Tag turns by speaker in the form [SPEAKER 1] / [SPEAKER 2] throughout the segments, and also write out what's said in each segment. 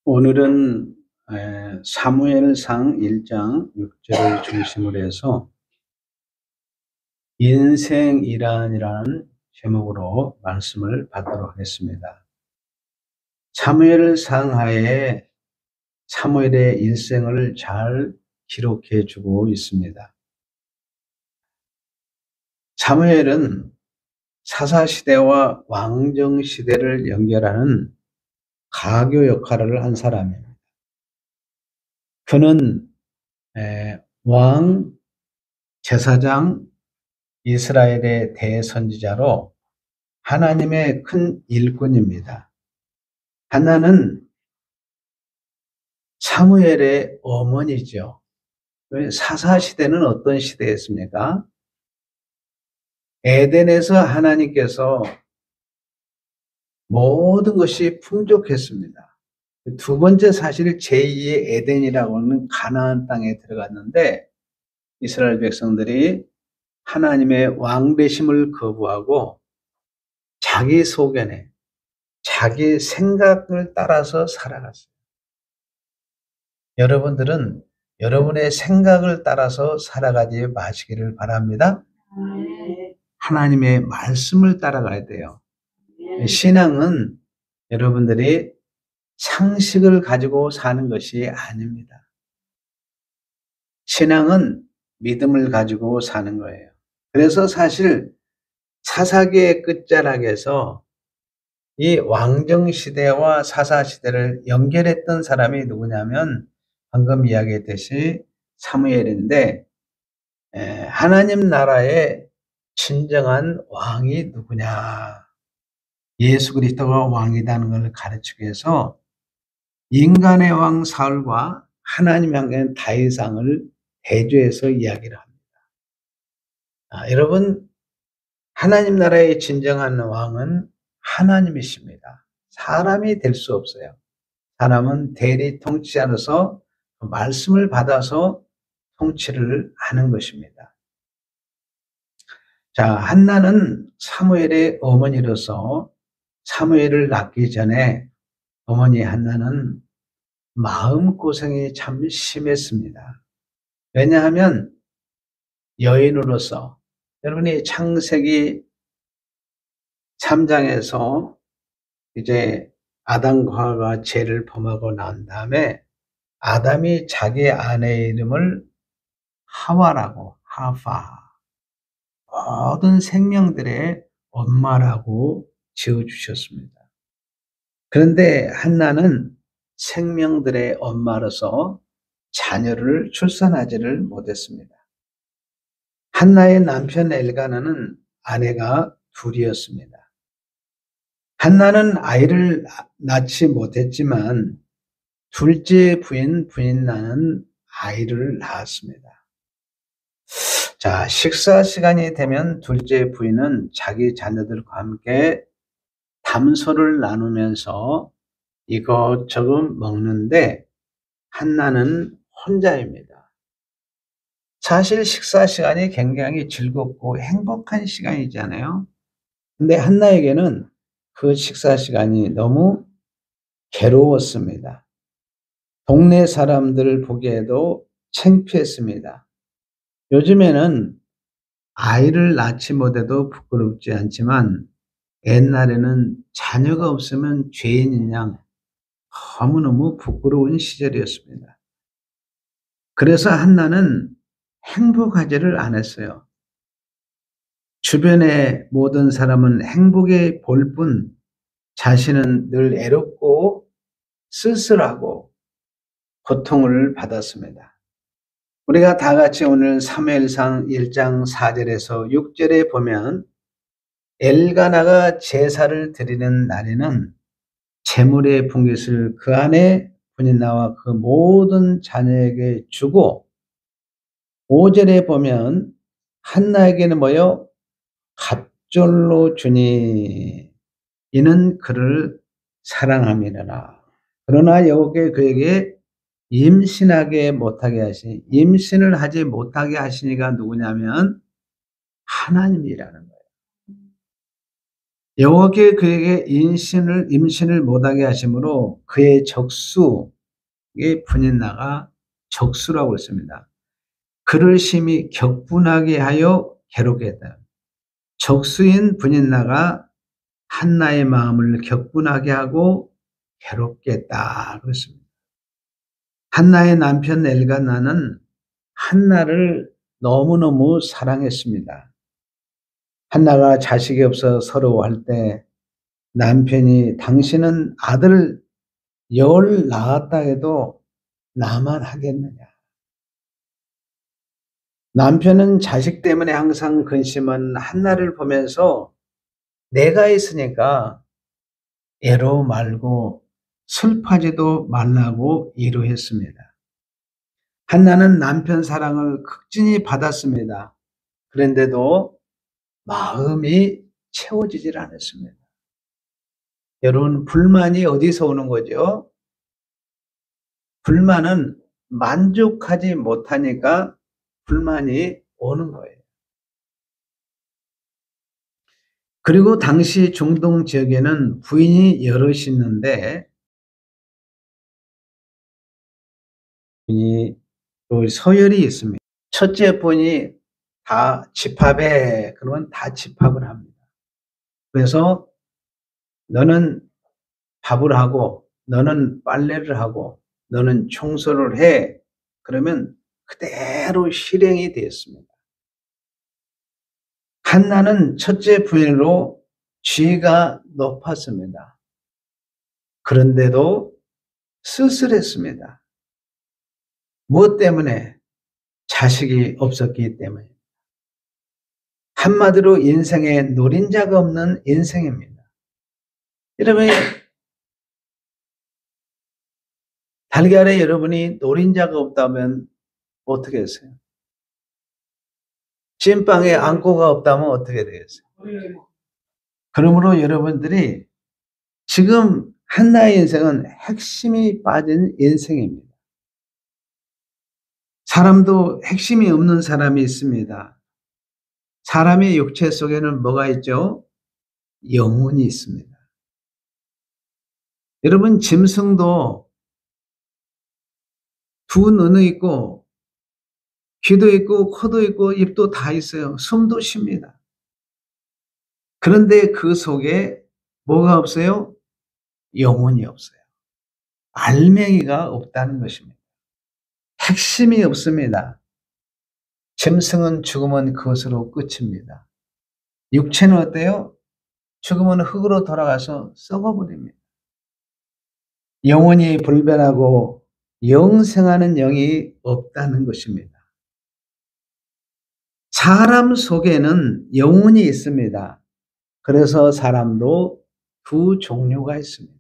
[SPEAKER 1] 오늘은 사무엘상 1장 6절을 중심으로 해서 인생이란이라는 제목으로 말씀을 받도록 하겠습니다. 사무엘상하에 사무엘의 일생을 잘 기록해 주고 있습니다. 사무엘은 사사시대와 왕정시대를 연결하는 가교 역할을 한 사람입니다. 그는 왕, 제사장, 이스라엘의 대선지자로 하나님의 큰 일꾼입니다. 한나는 사무엘의 어머니죠. 사사시대는 어떤 시대였습니까? 에덴에서 하나님께서 모든 것이 풍족했습니다. 두 번째 사실 제2의 에덴이라고 하는 가나안 땅에 들어갔는데 이스라엘 백성들이 하나님의 왕되심을 거부하고 자기 소견에 자기 생각을 따라서 살아갔어요. 여러분들은 여러분의 생각을 따라서 살아가지 마시기를 바랍니다. 하나님의 말씀을 따라가야 돼요. 신앙은 여러분들이 상식을 가지고 사는 것이 아닙니다. 신앙은 믿음을 가지고 사는 거예요. 그래서 사실 사사기의 끝자락에서 이 왕정시대와 사사시대를 연결했던 사람이 누구냐면 방금 이야기했듯이 사무엘인데 하나님 나라의 진정한 왕이 누구냐? 예수 그리스도가 왕이라는 걸 가르치기 위해서 인간의 왕 사울과 하나님의 왕 다윗 왕을 대조해서 이야기를 합니다. 여러분, 하나님 나라의 진정한 왕은 하나님이십니다. 사람이 될 수 없어요. 사람은 대리 통치자로서 말씀을 받아서 통치를 하는 것입니다. 자, 한나는 사무엘의 어머니로서 사무엘을 낳기 전에 어머니 한나는 마음고생이 참 심했습니다. 왜냐하면 여인으로서 여러분이 창세기 3장에서 이제 아담과 하와가 죄를 범하고 난 다음에 아담이 자기 아내의 이름을 하와라고 하파 모든 생명들의 엄마라고 지어주셨습니다. 그런데 한나는 생명들의 엄마로서 자녀를 출산하지를 못했습니다. 한나의 남편 엘가나는 아내가 둘이었습니다. 한나는 아이를 낳지 못했지만 둘째 부인나는 아이를 낳았습니다. 자, 식사 시간이 되면 둘째 부인은 자기 자녀들과 함께 담소를 나누면서 이것저것 먹는데 한나는 혼자입니다. 사실 식사 시간이 굉장히 즐겁고 행복한 시간이잖아요. 근데 한나에게는 그 식사 시간이 너무 괴로웠습니다. 동네 사람들 보기에도 창피했습니다. 요즘에는 아이를 낳지 못해도 부끄럽지 않지만 옛날에는 자녀가 없으면 죄인인 양 너무너무 부끄러운 시절이었습니다. 그래서 한나는 행복하지를 않았어요. 주변의 모든 사람은 행복해 볼 뿐 자신은 늘 애롭고 쓸쓸하고 고통을 받았습니다. 우리가 다 같이 오늘 사무엘상 1장 4절에서 6절에 보면 엘가나가 제사를 드리는 날에는 제물의 분깃을 그 안에 분인나와 그 모든 자녀에게 주고 5절에 보면 한나에게는 뭐요? 갑절로 주니 이는 그를 사랑함이라. 그러나 여호와께 그에게 임신을 하지 못하게 하시니가 누구냐면 하나님이라는 거예요. 여호와께 그에게 임신을 못하게 하심으로 그의 적수의 분인나가 적수라고 했습니다. 그를 심히 격분하게 하여 괴롭게 했다. 적수인 분인나가 한나의 마음을 격분하게 하고 괴롭게 했다 그랬습니다. 한나의 남편 엘가나는 한나를 너무너무 사랑했습니다. 한나가 자식이 없어 서러워할 때 남편이 당신은 아들 10 낳았다 해도 나만 하겠느냐. 남편은 자식 때문에 항상 근심한 한나를 보면서 내가 있으니까 애로 말고 슬퍼하지도 말라고 위로했습니다. 한나는 남편 사랑을 극진히 받았습니다. 그런데도 마음이 채워지질 않았습니다. 여러분, 불만이 어디서 오는 거죠? 불만은 만족하지 못하니까 불만이 오는 거예요. 그리고 당시 중동 지역에는 부인이 여럿이 있는데 또 서열이 있습니다. 첫째 부인이 다 집합해 그러면 다 집합을 합니다. 그래서 너는 밥을 하고 너는 빨래를 하고 너는 청소를 해. 그러면 그대로 실행이 되었습니다. 한나는 첫째 부인으로 지위가 높았습니다. 그런데도 쓸쓸했습니다. 무엇 때문에? 자식이 없었기 때문에. 한마디로 인생에 노린자가 없는 인생입니다. 여러분, 달걀에 여러분이 노린자가 없다면 어떻게 했어요? 찐빵에 안고가 없다면 어떻게 되겠어요? 그러므로 여러분들이 지금 한나의 인생은 핵심이 빠진 인생입니다. 사람도 핵심이 없는 사람이 있습니다. 사람의 육체 속에는 뭐가 있죠? 영혼이 있습니다. 여러분, 짐승도 두 눈이 있고 귀도 있고 코도 있고 입도 다 있어요. 숨도 쉽니다. 그런데 그 속에 뭐가 없어요? 영혼이 없어요. 알맹이가 없다는 것입니다. 핵심이 없습니다. 짐승은 죽으면 그것으로 끝입니다. 육체는 어때요? 죽으면 흙으로 돌아가서 썩어버립니다. 영혼이 불변하고 영생하는 영이 없다는 것입니다. 사람 속에는 영혼이 있습니다. 그래서 사람도 두 종류가 있습니다.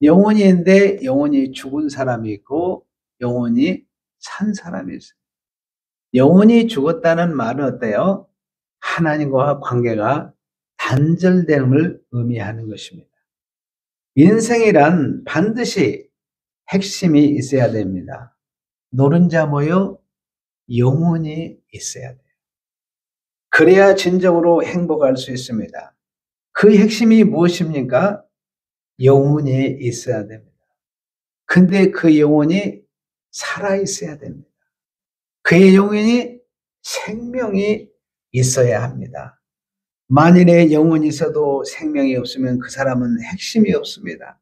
[SPEAKER 1] 영혼이 있는데 영혼이 죽은 사람이 있고 영혼이 산 사람이 있어요. 영혼이 죽었다는 말은 어때요? 하나님과 관계가 단절됨을 의미하는 것입니다. 인생이란 반드시 핵심이 있어야 됩니다. 노른자 뭐요? 영혼이 있어야 돼요. 그래야 진정으로 행복할 수 있습니다. 그 핵심이 무엇입니까? 영혼이 있어야 됩니다. 근데 그 영혼이 살아 있어야 됩니다. 그의 영혼이 생명이 있어야 합니다. 만일에 영혼이 있어도 생명이 없으면 그 사람은 핵심이 없습니다.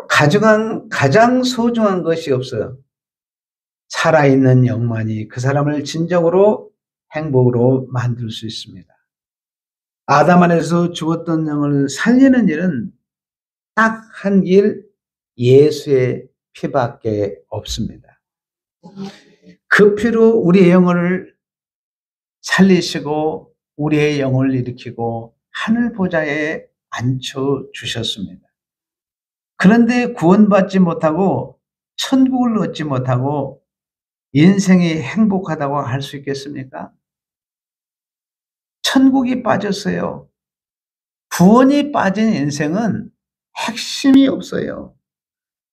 [SPEAKER 1] 가장 소중한 것이 없어요. 살아있는 영만이 그 사람을 진정으로 행복으로 만들 수 있습니다. 아담 안에서 죽었던 영을 살리는 일은 딱 한 길, 예수의 피밖에 없습니다. 그 피로 우리의 영혼을 살리시고 우리의 영을 일으키고 하늘 보좌에 앉혀주셨습니다. 그런데 구원받지 못하고 천국을 얻지 못하고 인생이 행복하다고 할 수 있겠습니까? 천국이 빠졌어요. 구원이 빠진 인생은 핵심이 없어요.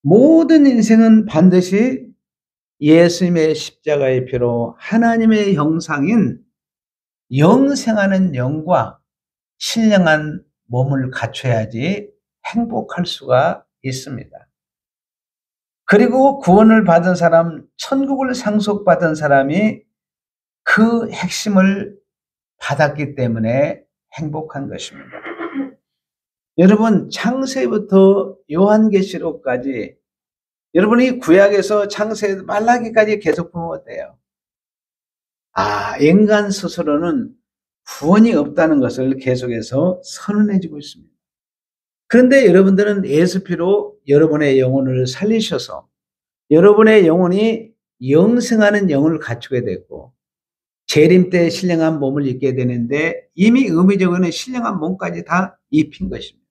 [SPEAKER 1] 모든 인생은 반드시 예수님의 십자가의 피로 하나님의 형상인 영생하는 영과 신령한 몸을 갖춰야지 행복할 수가 있습니다. 그리고 구원을 받은 사람, 천국을 상속받은 사람이 그 핵심을 받았기 때문에 행복한 것입니다. 여러분, 창세부터 요한계시록까지 여러분이 구약에서 창세 말라기까지 계속 보면 어때요? 인간 스스로는 구원이 없다는 것을 계속해서 선언해주고 있습니다. 그런데 여러분들은 예수 피로 여러분의 영혼을 살리셔서 여러분의 영혼이 영생하는 영을 갖추게 됐고 재림 때 신령한 몸을 입게 되는데 이미 의미적으로는 신령한 몸까지 다 입힌 것입니다.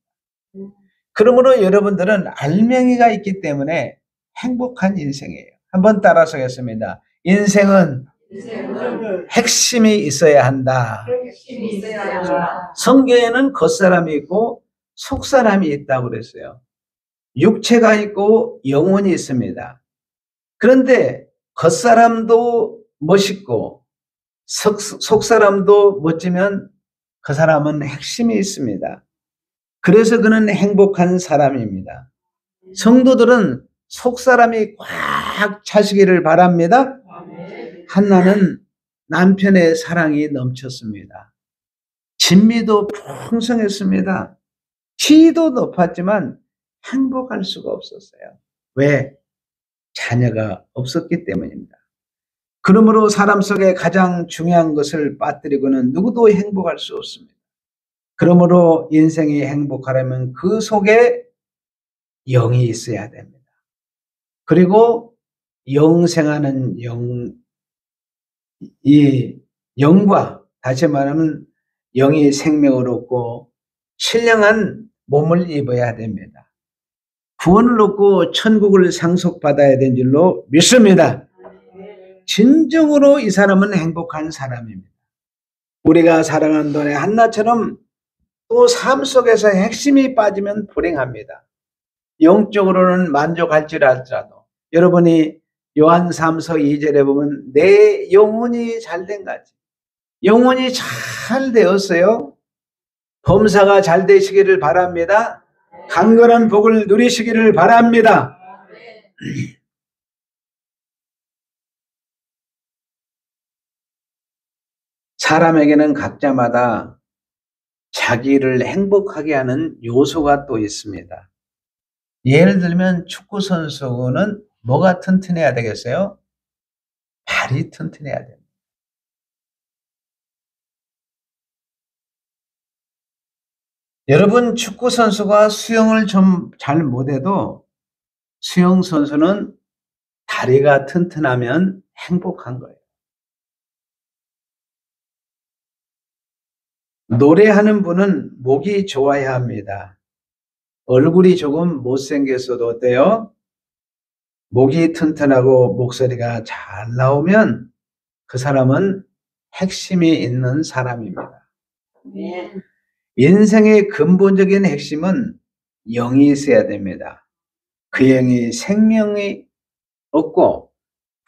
[SPEAKER 1] 그러므로 여러분들은 알맹이가 있기 때문에 행복한 인생이에요. 한번 따라서 하겠습니다. 인생은 핵심이 있어야 한다. 성경에는 겉사람이 있고 속사람이 있다고 그랬어요. 육체가 있고 영혼이 있습니다. 그런데 겉사람도 멋있고 속사람도 멋지면 그 사람은 핵심이 있습니다. 그래서 그는 행복한 사람입니다. 성도들은 속사람이 꽉 차시기를 바랍니다. 한나는 남편의 사랑이 넘쳤습니다. 진미도 풍성했습니다. 지위도 높았지만 행복할 수가 없었어요. 왜? 자녀가 없었기 때문입니다. 그러므로 사람 속에 가장 중요한 것을 빠뜨리고는 누구도 행복할 수 없습니다. 그러므로 인생이 행복하려면 그 속에 영이 있어야 됩니다. 그리고 영생하는 이 영과 다시 말하면 영이 생명을 얻고 신령한 몸을 입어야 됩니다. 구원을 얻고 천국을 상속받아야 되는 줄로 믿습니다. 진정으로 이 사람은 행복한 사람입니다. 우리가 사랑한 돈의 한나처럼 또 삶 속에서 핵심이 빠지면 불행합니다. 영적으로는 만족할지라도 여러분이 요한 3서 2절에 보면 내 영혼이 잘된 거지. 영혼이 잘 되었어요. 범사가 잘 되시기를 바랍니다. 강건한 복을 누리시기를 바랍니다. 사람에게는 각자마다 자기를 행복하게 하는 요소가 또 있습니다. 예를 들면 축구 선수는 뭐가 튼튼해야 되겠어요? 발이 튼튼해야 됩니다. 여러분, 축구 선수가 수영을 좀 잘 못해도 수영 선수는 다리가 튼튼하면 행복한 거예요. 노래하는 분은 목이 좋아야 합니다. 얼굴이 조금 못생겼어도 어때요? 목이 튼튼하고 목소리가 잘 나오면 그 사람은 핵심이 있는 사람입니다. 네. 인생의 근본적인 핵심은 영이 있어야 됩니다. 그 영이 생명이 얻고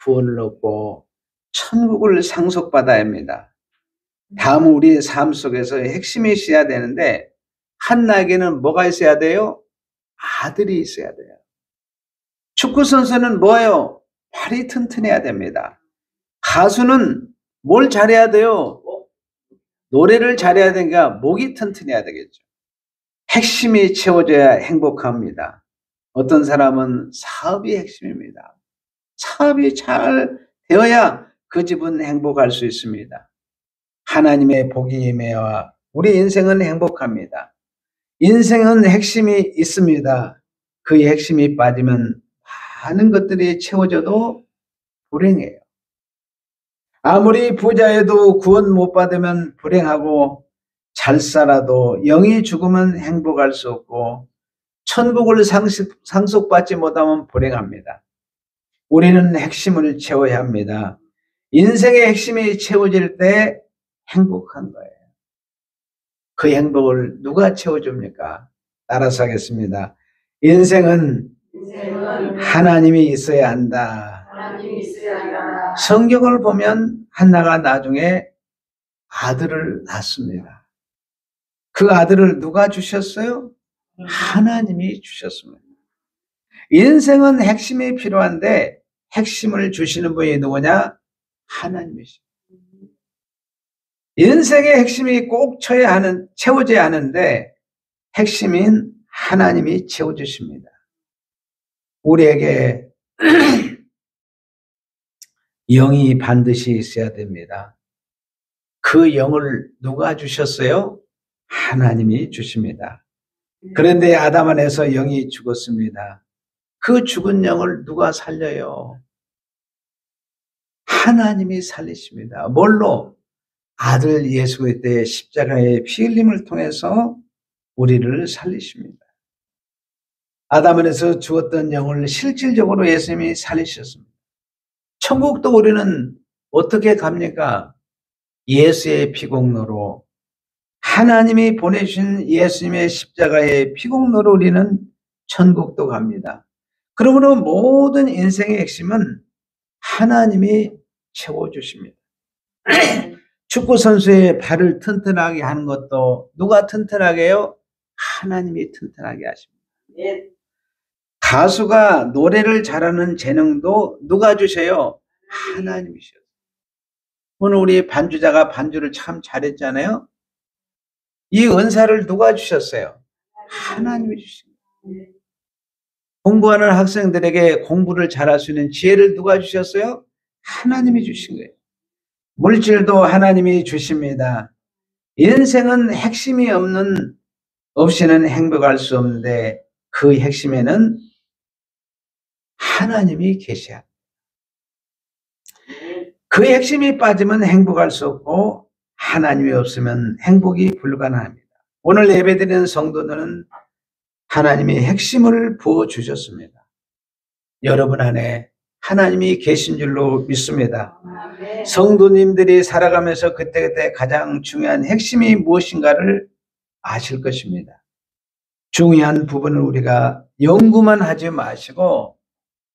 [SPEAKER 1] 구원을 얻고 천국을 상속받아야 합니다. 다음 우리의 삶 속에서 핵심이 있어야 되는데 한나에게는 뭐가 있어야 돼요? 아들이 있어야 돼요. 축구 선수는 뭐예요? 발이 튼튼해야 됩니다. 가수는 뭘 잘해야 돼요? 노래를 잘해야 되니까 목이 튼튼해야 되겠죠. 핵심이 채워져야 행복합니다. 어떤 사람은 사업이 핵심입니다. 사업이 잘 되어야 그 집은 행복할 수 있습니다. 하나님의 복이 임해야 우리 인생은 행복합니다. 인생은 핵심이 있습니다. 그 핵심이 빠지면 많은 것들이 채워져도 불행해요. 아무리 부자여도 구원 못 받으면 불행하고 잘 살아도 영이 죽으면 행복할 수 없고 천국을 상속받지 못하면 불행합니다. 우리는 핵심을 채워야 합니다. 인생의 핵심이 채워질 때 행복한 거예요. 그 행복을 누가 채워줍니까? 따라서 하겠습니다. 인생은 하나님이 있어야 한다. 성경을 보면 한나가 나중에 아들을 낳습니다. 그 아들을 누가 주셨어요? 하나님이 주셨습니다. 인생은 핵심이 필요한데 핵심을 주시는 분이 누구냐? 하나님이시죠. 인생의 핵심이 꼭 채워져야 하는데 핵심인 하나님이 채워주십니다. 우리에게 영이 반드시 있어야 됩니다. 그 영을 누가 주셨어요? 하나님이 주십니다. 그런데 아담 안에서 영이 죽었습니다. 그 죽은 영을 누가 살려요? 하나님이 살리십니다. 뭘로? 아들 예수 그리스도의 십자가의 피 흘림을 통해서 우리를 살리십니다. 아담 안에서 죽었던 영을 실질적으로 예수님이 살리셨습니다. 천국도 우리는 어떻게 갑니까? 예수의 피공로로, 하나님이 보내주신 예수님의 십자가의 피공로로 우리는 천국도 갑니다. 그러므로 모든 인생의 핵심은 하나님이 채워주십니다. 축구 선수의 발을 튼튼하게 하는 것도 누가 튼튼하게 해요? 하나님이 튼튼하게 하십니다. 가수가 노래를 잘하는 재능도 누가 주세요? 하나님이셔요. 오늘 우리 반주자가 반주를 참 잘했잖아요. 이 은사를 누가 주셨어요? 하나님이 주십니다. 공부하는 학생들에게 공부를 잘할 수 있는 지혜를 누가 주셨어요? 하나님이 주신 거예요. 물질도 하나님이 주십니다. 인생은 핵심이 없이는 행복할 수 없는데 그 핵심에는 하나님이 계셔야 합니다. 그 핵심이 빠지면 행복할 수 없고 하나님이 없으면 행복이 불가능합니다. 오늘 예배드리는 성도들은 하나님이 핵심을 부어주셨습니다. 여러분 안에 하나님이 계신 줄로 믿습니다. 성도님들이 살아가면서 그때그때 가장 중요한 핵심이 무엇인가를 아실 것입니다. 중요한 부분을 우리가 연구만 하지 마시고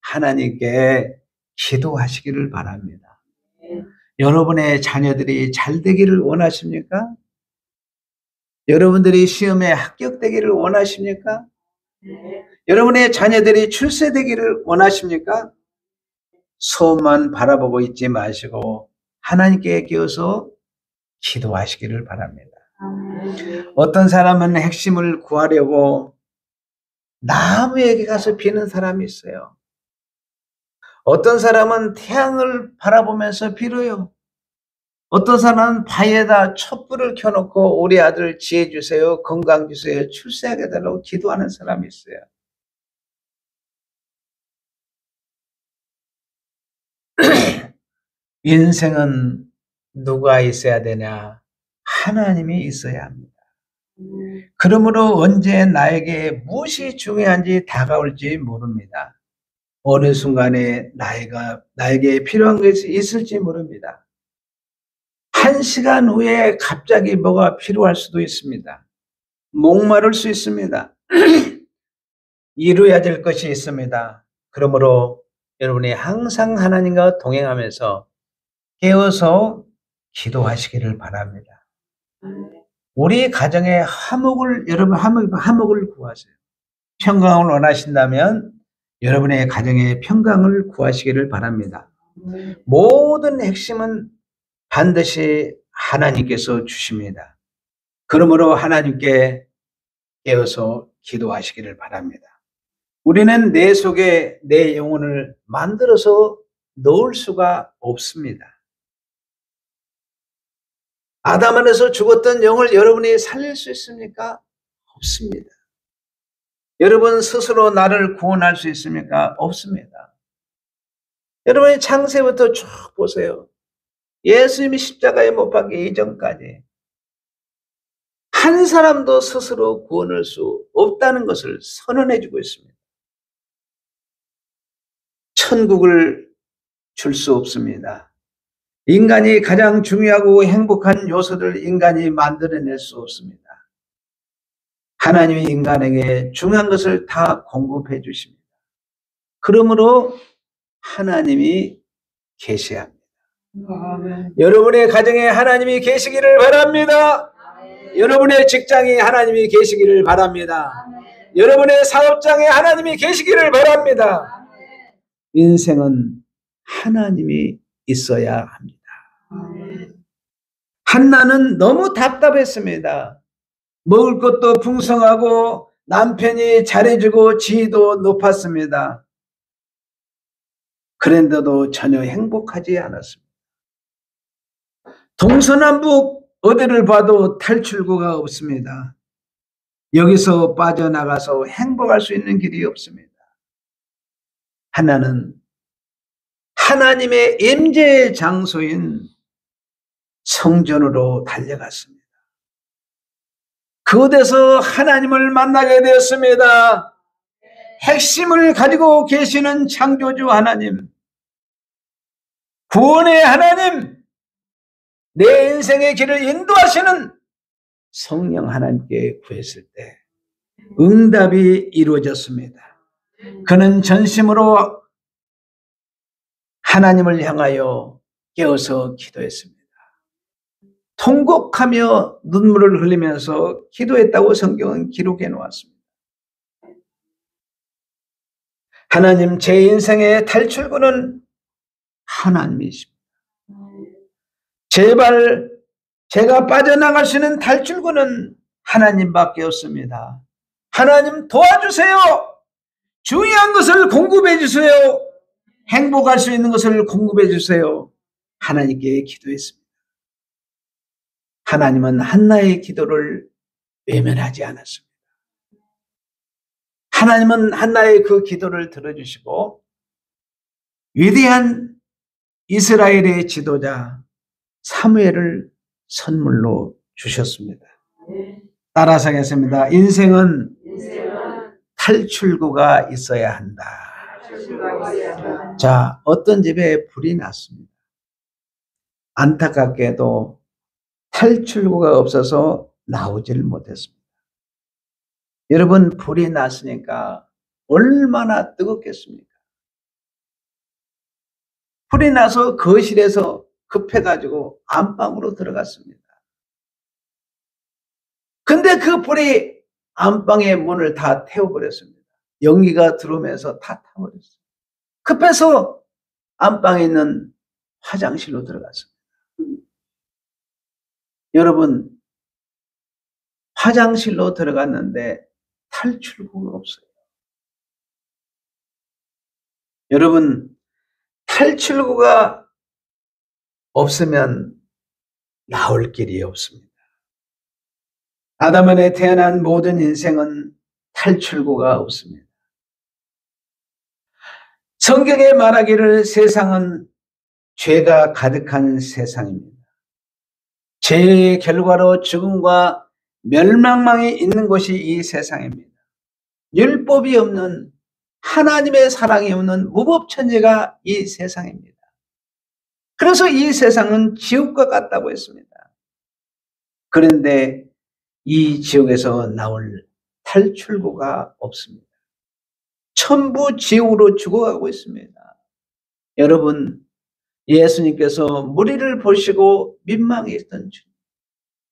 [SPEAKER 1] 하나님께 기도하시기를 바랍니다. 여러분의 자녀들이 잘 되기를 원하십니까? 여러분들이 시험에 합격되기를 원하십니까? 여러분의 자녀들이 출세되기를 원하십니까? 소원만 바라보고 있지 마시고 하나님께 기어서 기도하시기를 바랍니다. 어떤 사람은 핵심을 구하려고 나무에게 가서 비는 사람이 있어요. 어떤 사람은 태양을 바라보면서 빌어요. 어떤 사람은 바위에다 촛불을 켜놓고 우리 아들 지혜 주세요, 건강 주세요, 출세하게 해달라고 기도하는 사람이 있어요. 인생은 누가 있어야 되냐? 하나님이 있어야 합니다. 그러므로 언제 나에게 무엇이 중요한지 다가올지 모릅니다. 어느 순간에 나에게 필요한 것이 있을지 모릅니다. 1시간 후에 갑자기 뭐가 필요할 수도 있습니다. 목마를 수 있습니다. 이루어야 될 것이 있습니다. 그러므로 여러분이 항상 하나님과 동행하면서 깨어서 기도하시기를 바랍니다. 우리 가정의 여러분 화목을 구하세요. 평강을 원하신다면 여러분의 가정의 평강을 구하시기를 바랍니다. 모든 핵심은 반드시 하나님께서 주십니다. 그러므로 하나님께 깨어서 기도하시기를 바랍니다. 우리는 내 속에 내 영혼을 만들어서 넣을 수가 없습니다. 아담 안에서 죽었던 영을 여러분이 살릴 수 있습니까? 없습니다. 여러분 스스로 나를 구원할 수 있습니까? 없습니다. 여러분이 창세부터 쭉 보세요. 예수님이 십자가에 못 박기 이전까지 한 사람도 스스로 구원할 수 없다는 것을 선언해 주고 있습니다. 천국을 줄 수 없습니다. 인간이 가장 중요하고 행복한 요소들 인간이 만들어낼 수 없습니다. 하나님이 인간에게 중요한 것을 다 공급해 주십니다. 그러므로 하나님이 계셔야 합니다. 여러분의 가정에 하나님이 계시기를 바랍니다. 여러분의 직장에 하나님이 계시기를 바랍니다. 여러분의 사업장에 하나님이 계시기를 바랍니다. 인생은 하나님이 있어야 합니다. 한나는 너무 답답했습니다. 먹을 것도 풍성하고 남편이 잘해주고 지위도 높았습니다. 그런데도 전혀 행복하지 않았습니다. 동서남북 어디를 봐도 탈출구가 없습니다. 여기서 빠져나가서 행복할 수 있는 길이 없습니다. 하나는 하나님의 임재의 장소인 성전으로 달려갔습니다. 그곳에서 하나님을 만나게 되었습니다. 핵심을 가지고 계시는 창조주 하나님, 구원의 하나님, 내 인생의 길을 인도하시는 성령 하나님께 구했을 때 응답이 이루어졌습니다. 그는 전심으로 하나님을 향하여 깨어서 기도했습니다. 통곡하며 눈물을 흘리면서 기도했다고 성경은 기록해 놓았습니다. 하나님, 제 인생의 탈출구는 하나님이십니다. 제발 제가 빠져나갈 수 있는 탈출구는 하나님밖에 없습니다. 하나님 도와주세요. 중요한 것을 공급해 주세요. 행복할 수 있는 것을 공급해 주세요. 하나님께 기도했습니다. 하나님은 한나의 기도를 외면하지 않았습니다. 하나님은 한나의 그 기도를 들어주시고 위대한 이스라엘의 지도자 사무엘을 선물로 주셨습니다. 따라서 하겠습니다. 인생은 탈출구가 있어야 한다. 자, 어떤 집에 불이 났습니다. 안타깝게도 탈출구가 없어서 나오질 못했습니다. 여러분, 불이 났으니까 얼마나 뜨겁겠습니까? 불이 나서 거실에서 급해가지고 안방으로 들어갔습니다. 근데 그 불이 안방의 문을 다 태워버렸습니다. 연기가 들어오면서 다 타버렸어요. 급해서 안방에 있는 화장실로 들어갔습니다. 여러분, 화장실로 들어갔는데 탈출구가 없어요. 여러분, 탈출구가 없으면 나올 길이 없습니다. 아담안에 태어난 모든 인생은 탈출구가 없습니다. 성경에 말하기를 세상은 죄가 가득한 세상입니다. 죄의 결과로 죽음과 멸망망이 있는 곳이 이 세상입니다. 율법이 없는, 하나님의 사랑이 없는 무법천지가 이 세상입니다. 그래서 이 세상은 지옥과 같다고 했습니다. 그런데 이 지옥에서 나올 탈출구가 없습니다. 전부 지옥으로 죽어가고 있습니다. 여러분, 예수님께서 무리를 보시고 민망해 있던 중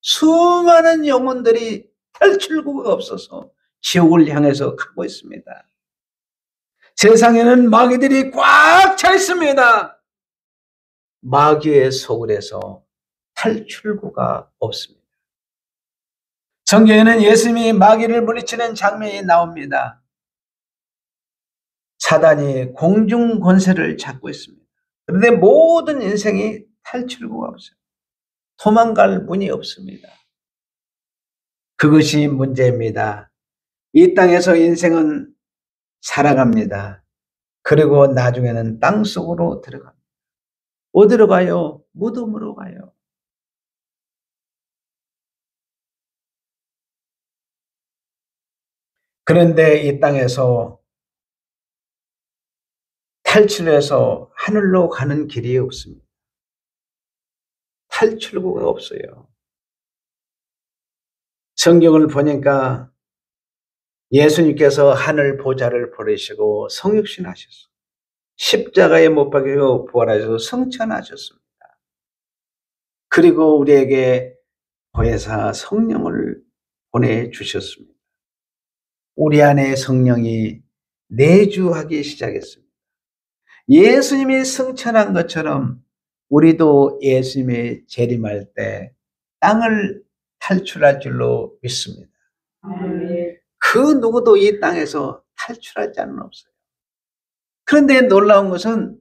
[SPEAKER 1] 수많은 영혼들이 탈출구가 없어서 지옥을 향해서 가고 있습니다. 세상에는 마귀들이 꽉 차 있습니다. 마귀의 소굴에서 탈출구가 없습니다. 성경에는 예수님이 마귀를 물리치는 장면이 나옵니다. 사단이 공중 권세를 잡고 있습니다. 그런데 모든 인생이 탈출구가 없어요. 도망갈 문이 없습니다. 그것이 문제입니다. 이 땅에서 인생은 살아갑니다. 그리고 나중에는 땅속으로 들어갑니다. 어디로 가요? 무덤으로 가요. 그런데 이 땅에서 탈출해서 하늘로 가는 길이 없습니다. 탈출구가 없어요. 성경을 보니까 예수님께서 하늘 보좌를 버리시고 성육신하셨어요. 십자가에 못 박히고 부활하셔서 성천하셨습니다. 그리고 우리에게 보혜사 성령을 보내주셨습니다. 우리 안에 성령이 내주하기 시작했습니다. 예수님이 승천한 것처럼 우리도 예수님이 재림할 때 땅을 탈출할 줄로 믿습니다. 그 누구도 이 땅에서 탈출할 자는 없어요. 그런데 놀라운 것은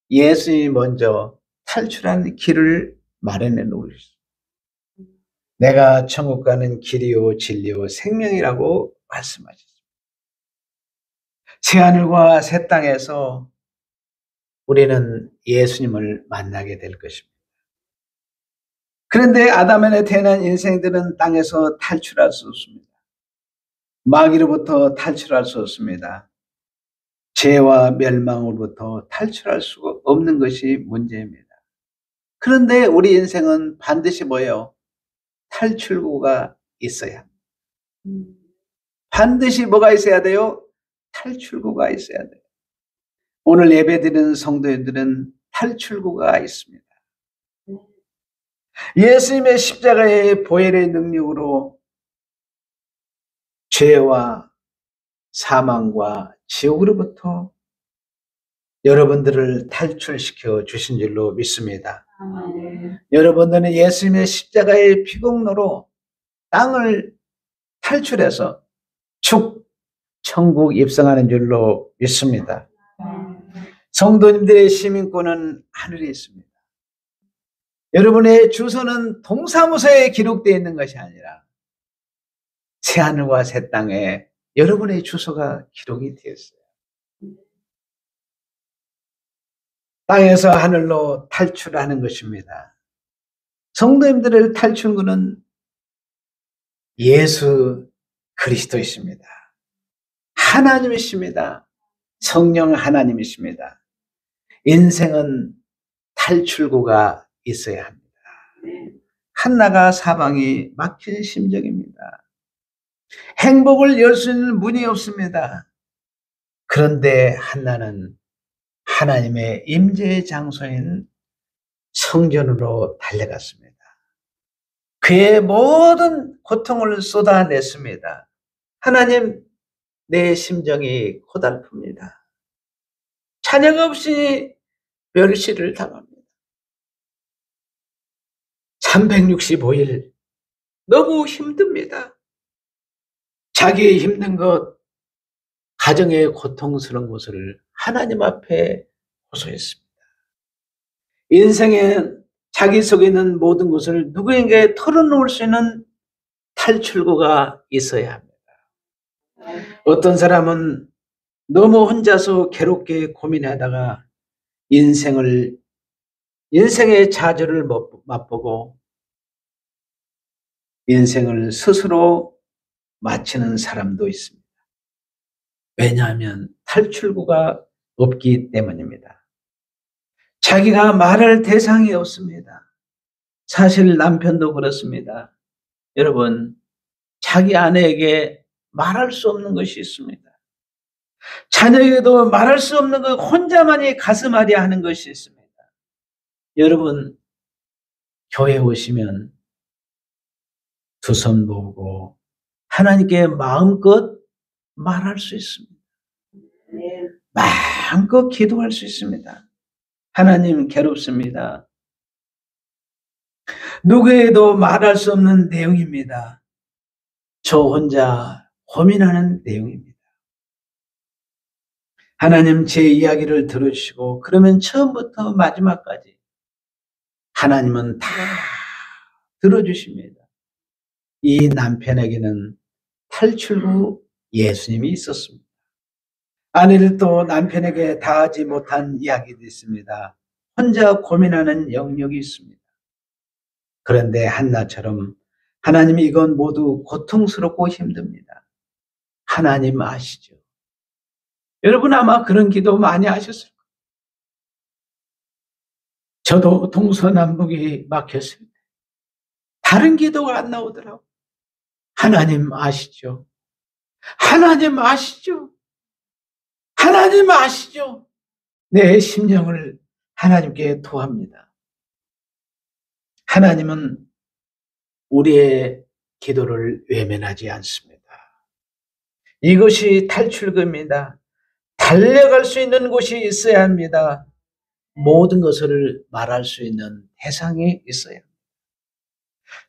[SPEAKER 1] 예수님이 먼저 탈출하는 길을 마련해 놓으셨어요. 내가 천국 가는 길이요 진리요 생명이라고 말씀하셨습니다. 새하늘과 새 땅에서 우리는 예수님을 만나게 될 것입니다. 그런데 아담의 태어난 인생들은 땅에서 탈출할 수 없습니다. 마귀로부터 탈출할 수 없습니다. 죄와 멸망으로부터 탈출할 수가 없는 것이 문제입니다. 그런데 우리 인생은 반드시 뭐예요? 탈출구가 있어야 합니다. 반드시 뭐가 있어야 돼요? 탈출구가 있어야 돼요. 오늘 예배드리는 성도님들은 탈출구가 있습니다. 예수님의 십자가의 보혈의 능력으로 죄와 사망과 지옥으로부터 여러분들을 탈출시켜 주신 줄로 믿습니다. 여러분들은 예수님의 십자가의 피공로로 땅을 탈출해서 천국 입성하는 줄로 믿습니다. 성도님들의 시민권은 하늘에 있습니다. 여러분의 주소는 동사무소에 기록되어 있는 것이 아니라 새하늘과 새 땅에 여러분의 주소가 기록이 되었어요. 땅에서 하늘로 탈출하는 것입니다. 성도님들의 탈출구는 예수 그리스도이십니다. 하나님이십니다. 성령 하나님이십니다. 인생은 탈출구가 있어야 합니다. 한나가 사방이 막힌 심정입니다. 행복을 열 수 있는 문이 없습니다. 그런데 한나는 하나님의 임재의 장소인 성전으로 달려갔습니다. 그의 모든 고통을 쏟아냈습니다. 하나님, 내 심정이 고달픕니다. 자녀가 없이 멸시를 당합니다. 365일 너무 힘듭니다. 자기의 힘든 것, 가정의 고통스러운 것을 하나님 앞에 호소했습니다. 인생에 자기 속에 있는 모든 것을 누구에게 털어놓을 수 있는 탈출구가 있어야 합니다. 어떤 사람은 너무 혼자서 괴롭게 고민하다가 인생의 좌절을 맛보고 인생을 스스로 마치는 사람도 있습니다. 왜냐하면 탈출구가 없기 때문입니다. 자기가 말할 대상이 없습니다. 사실 남편도 그렇습니다. 여러분, 자기 아내에게 말할 수 없는 것이 있습니다. 자녀에게도 말할 수 없는 것, 혼자만이 가슴앓이 하는 것이 있습니다. 여러분, 교회 오시면 두 손 모으고 하나님께 마음껏 말할 수 있습니다. 마음껏 기도할 수 있습니다. 하나님 괴롭습니다. 누구에게도 말할 수 없는 내용입니다. 저 혼자 고민하는 내용입니다. 하나님 제 이야기를 들어주시고 그러면 처음부터 마지막까지 하나님은 다 들어주십니다. 이 남편에게는 탈출구 예수님이 있었습니다. 아내를 또 남편에게 다하지 못한 이야기도 있습니다. 혼자 고민하는 영역이 있습니다. 그런데 한나처럼 하나님이 이건 모두 고통스럽고 힘듭니다. 하나님 아시죠? 여러분 아마 그런 기도 많이 하셨을 거예요. 저도 동서남북이 막혔을 때 다른 기도가 안 나오더라고요. 하나님 아시죠? 하나님 아시죠? 하나님 아시죠? 내 심령을 하나님께 토합니다. 하나님은 우리의 기도를 외면하지 않습니다. 이것이 탈출구입니다. 달려갈 수 있는 곳이 있어야 합니다. 모든 것을 말할 수 있는 대상이 있어야 합니다.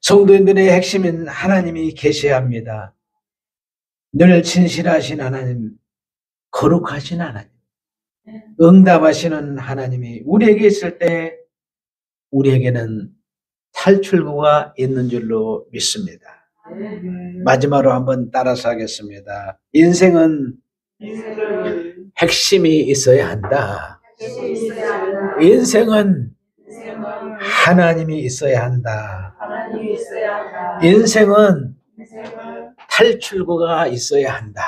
[SPEAKER 1] 성도인들의 핵심은 하나님이 계셔야 합니다. 늘 진실하신 하나님, 거룩하신 하나님, 응답하시는 하나님이 우리에게 있을 때 우리에게는 탈출구가 있는 줄로 믿습니다. 마지막으로 한번 따라서 하겠습니다. 인생은 핵심이 있어야 한다. 인생은 하나님이 있어야 한다. 인생은 탈출구가 있어야 한다.